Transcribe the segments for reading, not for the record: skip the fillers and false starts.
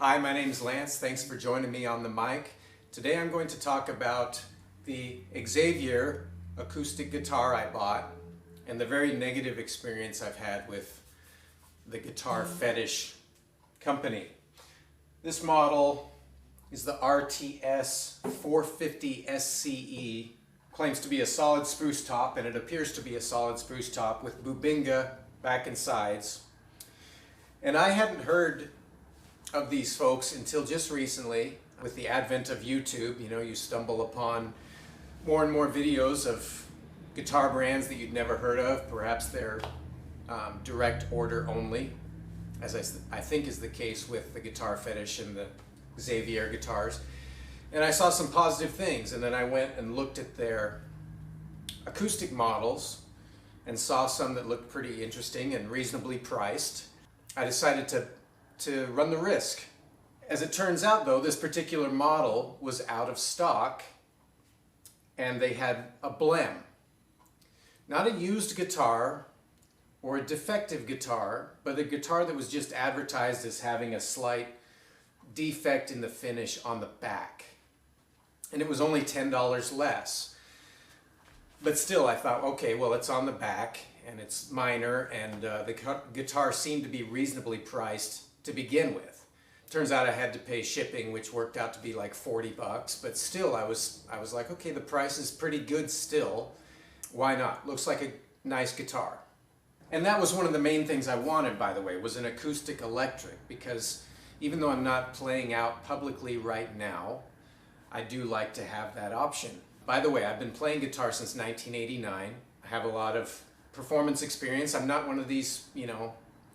Hi, my name's Lance. Thanks for joining me on the mic. Today I'm going to talk about the Xaviere acoustic guitar I bought and the very negative experience I've had with the Guitar Fetish company. This model is the RTS 450 SCE. Claims to be a solid spruce top, and it appears to be a solid spruce top with bubinga back and sides. And I hadn't heard of these folks until just recently. With the advent of YouTube, you stumble upon more and more videos of guitar brands that you'd never heard of. Perhaps they're direct order only, as I think is the case with the Guitar Fetish and the Xaviere guitars. And I saw some positive things, and then I went and looked at their acoustic models and saw some that looked pretty interesting and reasonably priced. I decided to run the risk. As it turns out though, this particular model was out of stock and they had a blem. Not a used guitar or a defective guitar, but a guitar that was just advertised as having a slight defect in the finish on the back. And it was only $10 less. But still I thought, okay, well, it's on the back and it's minor, and the guitar seemed to be reasonably priced to begin with. Turns out I had to pay shipping, which worked out to be like 40 bucks, but still I was like, okay, the price is pretty good still. Why not? Looks like a nice guitar. And that was one of the main things I wanted, by the way, was an acoustic electric, because even though I'm not playing out publicly right now, I do like to have that option. By the way, I've been playing guitar since 1989. I have a lot of performance experience. I'm not one of these,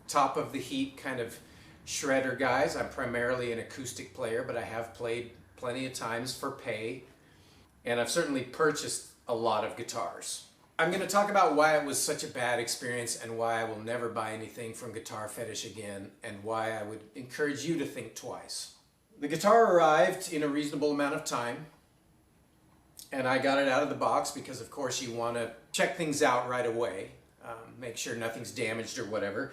top of the heap kind of shredder guys. I'm primarily an acoustic player, but I have played plenty of times for pay, and I've certainly purchased a lot of guitars. I'm going to talk about why it was such a bad experience and why I will never buy anything from Guitar Fetish again, and why I would encourage you to think twice. The guitar arrived in a reasonable amount of time, and I got it out of the box because of course you want to check things out right away, make sure nothing's damaged or whatever.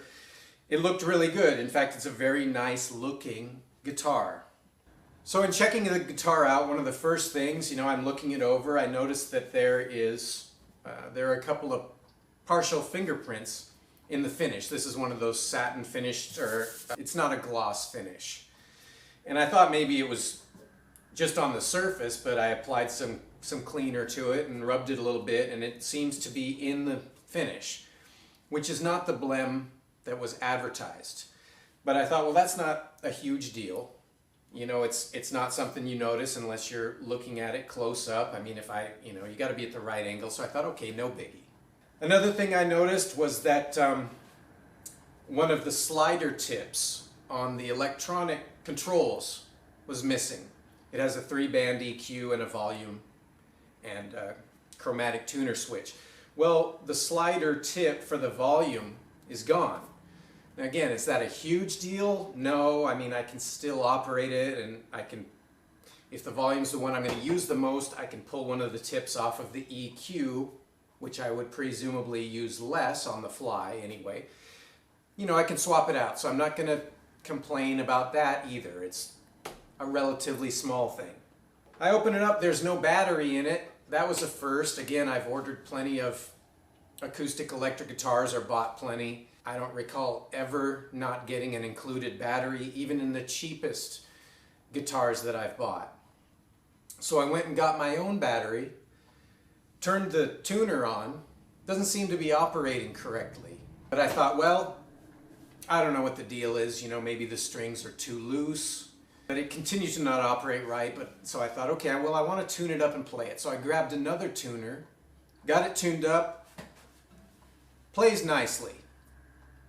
It looked really good. In fact, it's a very nice looking guitar. So in checking the guitar out, one of the first things, I'm looking it over, I noticed that there are a couple of partial fingerprints in the finish. This is one of those satin finished, or it's not a gloss finish. And I thought maybe it was just on the surface, but I applied some cleaner to it and rubbed it a little bit, and it seems to be in the finish, which is not the blem that was advertised. But I thought, well, that's not a huge deal. It's not something you notice unless you're looking at it close up. I mean, you got to be at the right angle. So I thought, okay, no biggie. Another thing I noticed was that one of the slider tips on the electronic controls was missing. It has a 3-band EQ and a volume and a chromatic tuner switch. Well, the slider tip for the volume is gone. Now again, is that a huge deal? No, I mean, I can still operate it, and if the volume's the one I'm going to use the most, I can pull one of the tips off of the EQ, which I would presumably use less on the fly anyway. I can swap it out, so I'm not going to complain about that either. It's a relatively small thing. I open it up, there's no battery in it. That was a first. Again, I've ordered plenty of acoustic electric guitars, or bought plenty. I don't recall ever not getting an included battery, even in the cheapest guitars that I've bought. So I went and got my own battery, turned the tuner on. Doesn't seem to be operating correctly. But I thought, well, I don't know what the deal is. Maybe the strings are too loose. But it continues to not operate right. So I thought, okay, well, I want to tune it up and play it. So I grabbed another tuner, got it tuned up, plays nicely,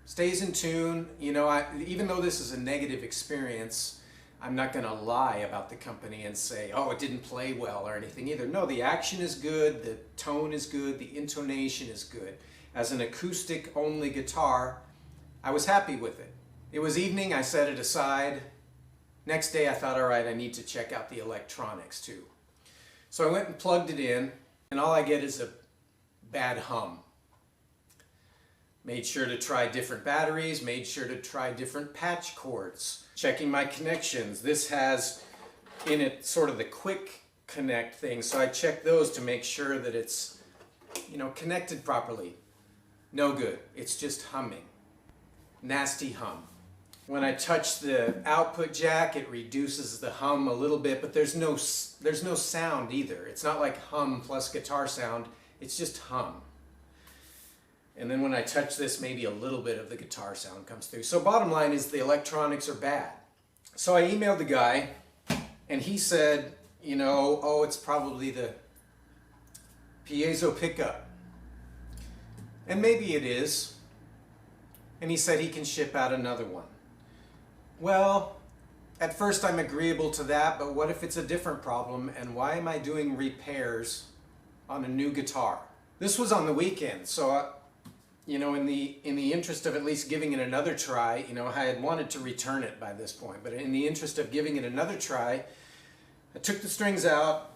stays in tune. Even though this is a negative experience, I'm not going to lie about the company and say, oh, it didn't play well or anything either. No, the action is good, the tone is good, the intonation is good. As an acoustic only guitar, I was happy with it. It was evening, I set it aside. Next day I thought, all right, I need to check out the electronics too. So I went and plugged it in, and all I get is a bad hum. Made sure to try different batteries, made sure to try different patch cords, checking my connections. This has in it sort of the quick connect thing, so I check those to make sure that it's, you know, connected properly. No good. It's just humming. Nasty hum. When I touch the output jack, it reduces the hum a little bit, but there's no sound either. It's not like hum plus guitar sound. It's just hum. And then when I touch this, maybe a little bit of the guitar sound comes through. So bottom line is the electronics are bad. So I emailed the guy, and he said, you know, oh, it's probably the piezo pickup. And maybe it is. And he said he can ship out another one. Well, at first I'm agreeable to that, but what if it's a different problem, and why am I doing repairs on a new guitar? This was on the weekend, so you know, in the interest of at least giving it another try, you know, I had wanted to return it by this point, but in the interest of giving it another try, I took the strings out,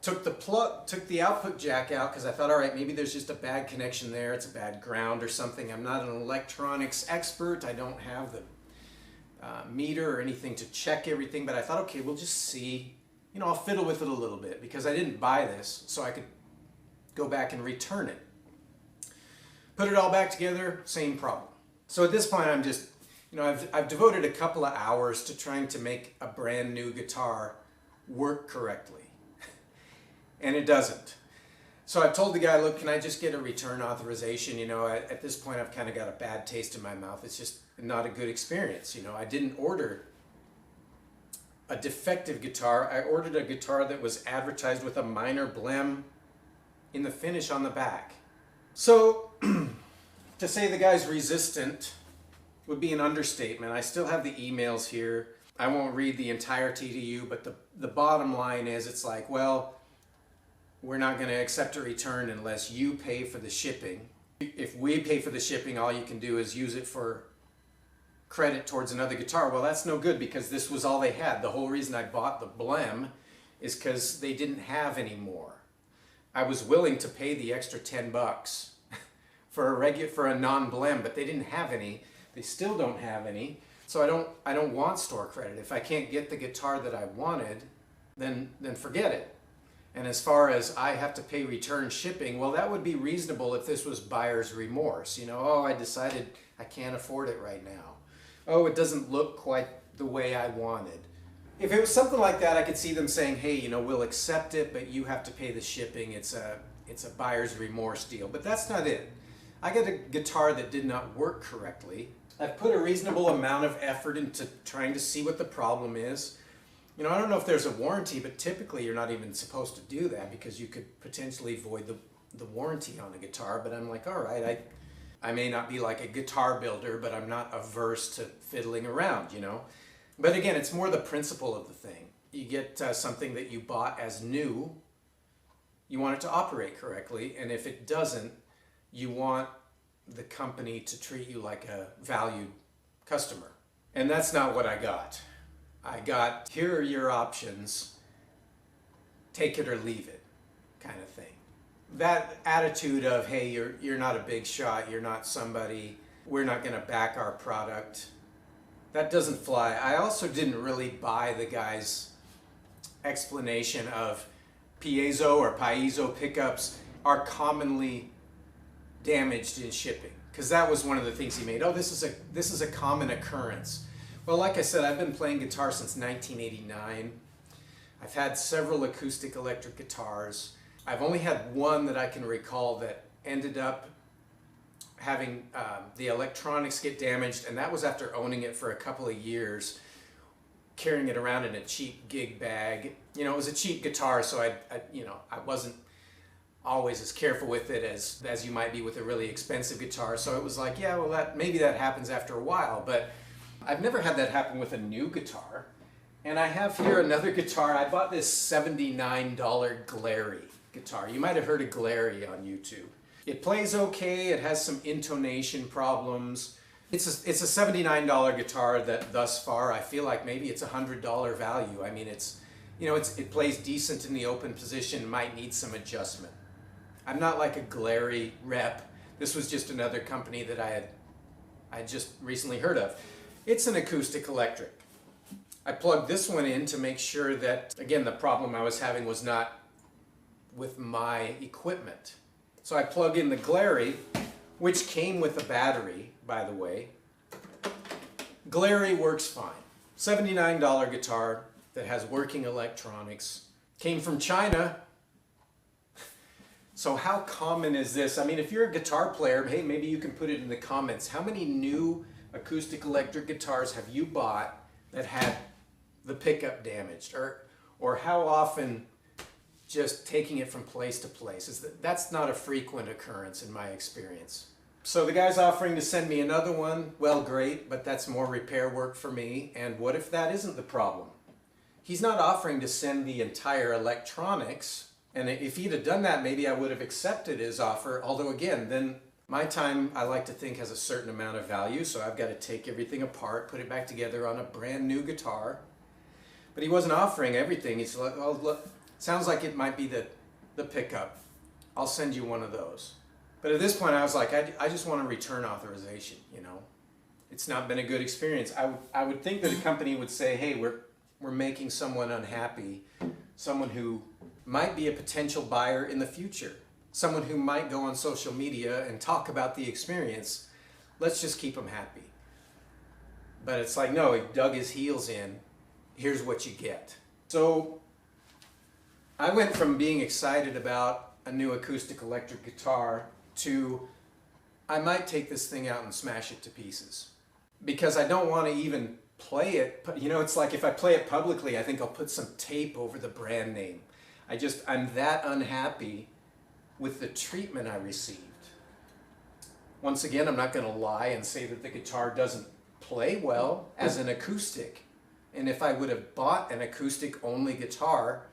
took the output jack out, because I thought, all right, maybe there's just a bad connection there, it's a bad ground or something. I'm not an electronics expert, I don't have the meter or anything to check everything, but I thought, okay, we'll just see, you know, I'll fiddle with it a little bit, because I didn't buy this, so I could go back and return it. Put it all back together, same problem. So at this point, I'm just, you know, I've devoted a couple of hours to trying to make a brand new guitar work correctly. And it doesn't. So I've told the guy, look, can I just get a return authorization? You know, at this point, I've kind of got a bad taste in my mouth. It's just not a good experience. You know, I didn't order a defective guitar. I ordered a guitar that was advertised with a minor blem in the finish on the back. So, to say the guy's resistant would be an understatement. I still have the emails here. I won't read the entirety to you, but the bottom line is, it's like, well, we're not going to accept a return unless you pay for the shipping. If we pay for the shipping, all you can do is use it for credit towards another guitar. Well, that's no good, because this was all they had. The whole reason I bought the blem is because they didn't have any more. I was willing to pay the extra $10 for a non-blem, but they didn't have any. They still don't have any. So I don't want store credit. If I can't get the guitar that I wanted, then forget it. And as far as I have to pay return shipping, well, that would be reasonable if this was buyer's remorse. You know, oh, I decided I can't afford it right now. Oh, it doesn't look quite the way I wanted. If it was something like that, I could see them saying, hey, you know, we'll accept it, but you have to pay the shipping. It's a buyer's remorse deal. But that's not it. I got a guitar that did not work correctly. I've put a reasonable amount of effort into trying to see what the problem is. You know, I don't know if there's a warranty, but typically you're not even supposed to do that, because you could potentially void the warranty on a guitar. But I'm like, all right, I may not be like a guitar builder, but I'm not averse to fiddling around, you know. But again, it's more the principle of the thing. You get something that you bought as new, you want it to operate correctly, and if it doesn't, you want the company to treat you like a valued customer. And that's not what I got. I got, here are your options, take it or leave it, kind of thing. That attitude of, hey, you're not a big shot, you're not somebody, we're not going to back our product, that doesn't fly. I also didn't really buy the guy's explanation of piezo or piezo pickups are commonly damaged in shipping, because that was one of the things he made. Oh, this is a common occurrence. Well, like I said, I've been playing guitar since 1989. I've had several acoustic electric guitars. I've only had one that I can recall that ended up having the electronics get damaged, and that was after owning it for a couple of years, carrying it around in a cheap gig bag. You know, it was a cheap guitar, so I wasn't always as careful with it as you might be with a really expensive guitar. So it was like, yeah, well, maybe that happens after a while, but I've never had that happen with a new guitar. And I have here another guitar. I bought this $79 Glary guitar. You might have heard of Glary on YouTube. It plays okay, it has some intonation problems. It's a $79 guitar that thus far I feel like maybe it's a $100 value. I mean, it plays decent in the open position, might need some adjustment. I'm not like a Glary rep This was just another company that I just recently heard of. It's an acoustic electric. I plugged this one in to make sure that, again, the problem I was having was not with my equipment. So I plug in the Glary, which came with a battery, by the way. Glary works fine. $79 guitar that has working electronics. Came from China. So how common is this? I mean, if you're a guitar player, hey, maybe you can put it in the comments. How many new acoustic electric guitars have you bought that had the pickup damaged? Or how often just taking it from place to place? That's not a frequent occurrence in my experience. So the guy's offering to send me another one. Well, great, but that's more repair work for me. And what if that isn't the problem? He's not offering to send the entire electronics. And if he'd have done that, maybe I would have accepted his offer. Although again, then my time, I like to think, has a certain amount of value. So I've got to take everything apart, put it back together on a brand new guitar. But he wasn't offering everything. He's like, oh, look, sounds like it might be the pickup. I'll send you one of those. But at this point, I was like, I just want a return authorization, you know. It's not been a good experience. I would think that a company would say, hey, we're making someone unhappy, someone who might be a potential buyer in the future, someone who might go on social media and talk about the experience. Let's just keep them happy. But it's like, no, he dug his heels in. Here's what you get. So I went from being excited about a new acoustic electric guitar to I might take this thing out and smash it to pieces. Because I don't want to even play it. You know, it's like if I play it publicly, I think I'll put some tape over the brand name. I'm that unhappy with the treatment I received. Once again, I'm not going to lie and say that the guitar doesn't play well as an acoustic. And if I would have bought an acoustic only guitar,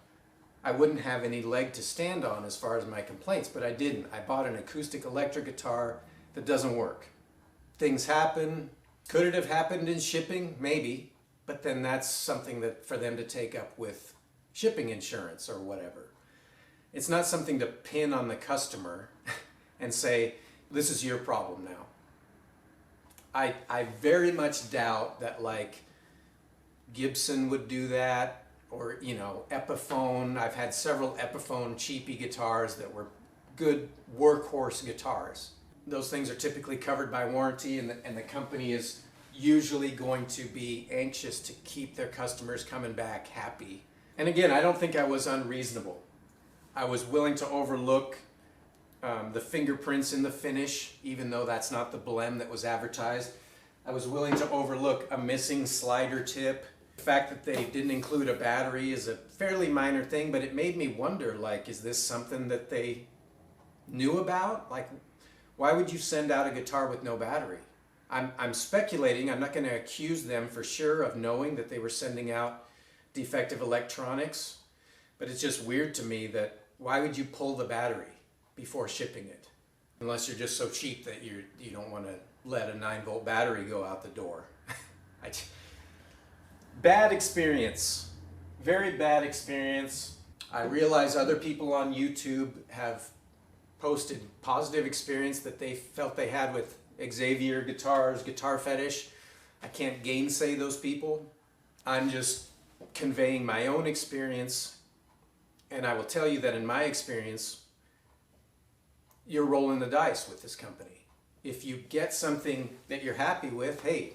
I wouldn't have any leg to stand on as far as my complaints, but I didn't. I bought an acoustic electric guitar that doesn't work. Things happen. Could it have happened in shipping? Maybe, but then that's something that for them to take up with shipping insurance or whatever. It's not something to pin on the customer and say, this is your problem now. I very much doubt that like Gibson would do that, or, you know, Epiphone. I've had several Epiphone cheapy guitars that were good workhorse guitars. Those things are typically covered by warranty, and the company is usually going to be anxious to keep their customers coming back happy. And again, I don't think I was unreasonable. I was willing to overlook the fingerprints in the finish, even though that's not the blem that was advertised. I was willing to overlook a missing slider tip. The fact that they didn't include a battery is a fairly minor thing, but it made me wonder, like, is this something that they knew about? Like, why would you send out a guitar with no battery? I'm speculating. I'm not going to accuse them for sure of knowing that they were sending out defective electronics, but it's just weird to me that why would you pull the battery before shipping it? Unless you're just so cheap that you don't want to let a 9-volt battery go out the door. Bad experience. Very bad experience. I realize other people on YouTube have posted positive experience that they felt they had with Xaviere guitars, Guitar Fetish. I can't gainsay those people. I'm just conveying my own experience, and I will tell you that in my experience, you're rolling the dice with this company. If you get something that you're happy with, hey,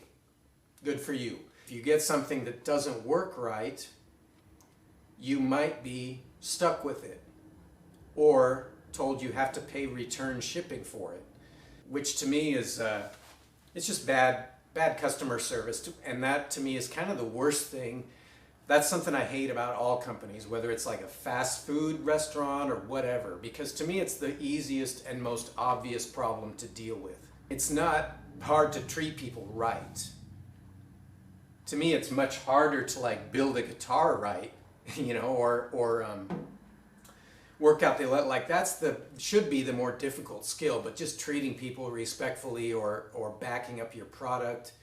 good for you. If you get something that doesn't work right, you might be stuck with it, or told you have to pay return shipping for it, which to me is it's just bad customer service, and that to me is kind of the worst thing. That's something I hate about all companies, whether it's like a fast food restaurant or whatever, because to me it's the easiest and most obvious problem to deal with. It's not hard to treat people right. To me it's much harder to like build a guitar right, you know, or work out like should be the more difficult skill, but just treating people respectfully or backing up your product,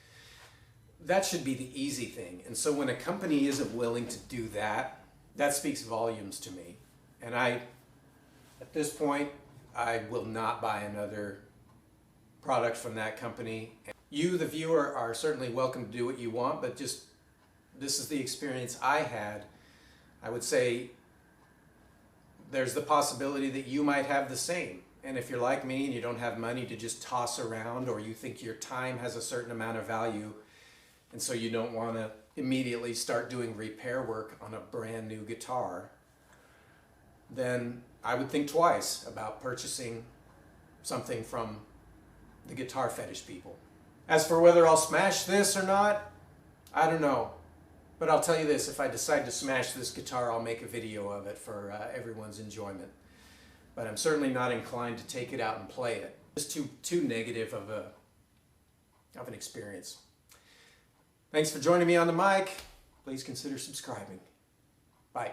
that should be the easy thing. And so when a company isn't willing to do that, that speaks volumes to me. And at this point, I will not buy another product from that company. You, the viewer, are certainly welcome to do what you want, but just this is the experience I had. I would say there's the possibility that you might have the same. And if you're like me and you don't have money to just toss around, or you think your time has a certain amount of value, and so you don't want to immediately start doing repair work on a brand new guitar, then I would think twice about purchasing something from the Guitar Fetish people. As for whether I'll smash this or not, I don't know. But I'll tell you this, if I decide to smash this guitar, I'll make a video of it for everyone's enjoyment. But I'm certainly not inclined to take it out and play it. It's too negative of an experience. Thanks for joining me on the mic. Please consider subscribing. Bye.